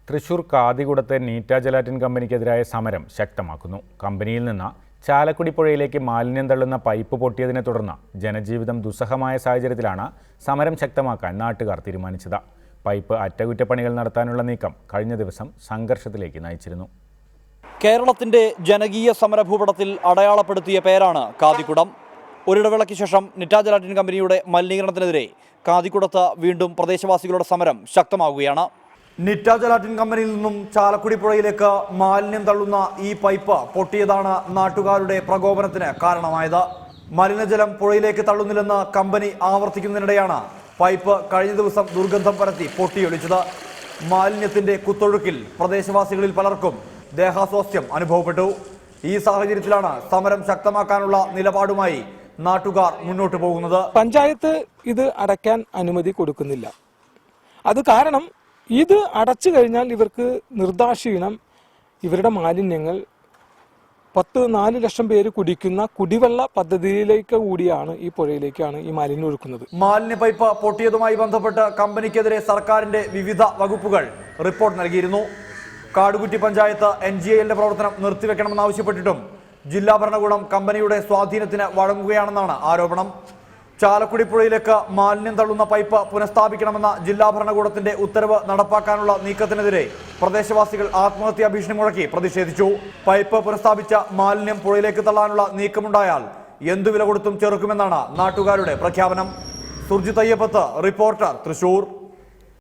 Thrissur കാതികുടത്തെ നീറ്റ gelatin കമ്പനിക്കെതിരായ സമരം ശക്തമാക്കുന്നു. കമ്പനിയിൽ നിന്ന് ചാലക്കുടി പുഴയിലേക്ക് മാലിന്യം തള്ളുന്ന പൈപ്പ് പൊട്ടിയതിനെ തുടർന്ന് ജനജീവിതം ദുസ്സഹമായ സാഹചര്യത്തിലാണ് സമരം ശക്തമാക്കാൻ നാട്ടുകാർ തീരുമാനിച്ചത്. പൈപ്പ് അറ്റകുറ്റപ്പണികൾ നടത്താനുള്ള നീക്കം കഴിഞ്ഞ ദിവസം സംഘർഷത്തിലേക്ക് നയിച്ചിരുന്നു. കേരളത്തിന്റെ ജനകീയ സമരഭൂപടത്തിൽ അടയാളപ്പെടുത്തിയ പേരാണ് കാതികുടം. ഒരിടവേളയ്ക്ക് ശേഷം നീറ്റ ജലാറ്റിൻ കമ്പനിയുടെ മലിനീകരണത്തിനെതിരെ കാതികുടത്ത് വീണ്ടും പ്രദേശവാസികളുടെ സമരം ശക്തമാവുകയാണ്. നീറ്റ ജലാറ്റിൻ കമ്പനിയിൽ നിന്നും ചാലക്കുടി പുഴയിലേക്ക് മാലിന്യം തള്ളുന്ന ഈ പൈപ്പ് പൊട്ടിയതാണ് നാട്ടുകാരുടെ പ്രകോപനത്തിന് കാരണമായത്. മലിനജലം പുഴയിലേക്ക് തള്ളുന്നില്ലെന്ന് കമ്പനി ആവർത്തിക്കുന്നതിനിടെയാണ് പൈപ്പ് കഴിഞ്ഞ ദിവസം ദുർഗന്ധം പരത്തി പൊട്ടിയൊലിച്ചത്. മാലിന്യത്തിന്റെ കുത്തൊഴുക്കിൽ പ്രദേശവാസികളിൽ പലർക്കും ദേഹാസ്വാസ്ഥ്യം അനുഭവപ്പെട്ടു. ഈ സാഹചര്യത്തിലാണ് സമരം ശക്തമാക്കാനുള്ള നിലപാടുമായി നാട്ടുകാർ മുന്നോട്ട് പോകുന്നത്. പഞ്ചായത്ത് ഇത് അടയ്ക്കാൻ അനുമതി കൊടുക്കുന്നില്ല. അത് കാരണം ഇത് അടച്ചു കഴിഞ്ഞാൽ ഇവർക്ക് നിർദാക്ഷിണ്യം ഇവരുടെ മാലിന്യങ്ങൾ 4 ലക്ഷം പേര് കുടിക്കുന്ന കുടിവെള്ള പദ്ധതിയിലേക്ക് കൂടിയാണ് ഈ പുഴയിലേക്കാണ് ഈ മാലിന്യം ഒഴുക്കുന്നത്. മാലിന്യ പൈപ്പ് പൊട്ടിയതുമായി ബന്ധപ്പെട്ട് കമ്പനിക്കെതിരെ സർക്കാരിന്റെ വിവിധ വകുപ്പുകൾ റിപ്പോർട്ട് നൽകിയിരുന്നു. കാടുകുറ്റി പഞ്ചായത്ത് NGILന്റെ പ്രവർത്തനം നിർത്തിവെക്കണമെന്നാവശ്യപ്പെട്ടിട്ടും ജില്ലാ ഭരണകൂടം കമ്പനിയുടെ സ്വാധീനത്തിന് വഴങ്ങുകയാണെന്നാണ് ആരോപണം. ചാലക്കുടി പുഴയിലേക്ക് മാലിന്യം തള്ളുന്ന പൈപ്പ് പുനഃസ്ഥാപിക്കണമെന്ന ജില്ലാ ഭരണകൂടത്തിന്റെ ഉത്തരവ് നടപ്പാക്കാനുള്ള നീക്കത്തിനെതിരെ പ്രദേശവാസികൾ ആത്മഹത്യാ ഭീഷണി മുഴക്കി പ്രതിഷേധിച്ചു. പൈപ്പ് പുനഃസ്ഥാപിച്ച മാലിന്യം പുഴയിലേക്ക് തള്ളാനുള്ള നീക്കമുണ്ടായാൽ എന്തു വില കൊടുത്തും ചെറുക്കുമെന്നാണ് നാട്ടുകാരുടെ പ്രഖ്യാപനം. സുർജിത് അയ്യപ്പത്ത്, റിപ്പോർട്ടർ, തൃശൂർ.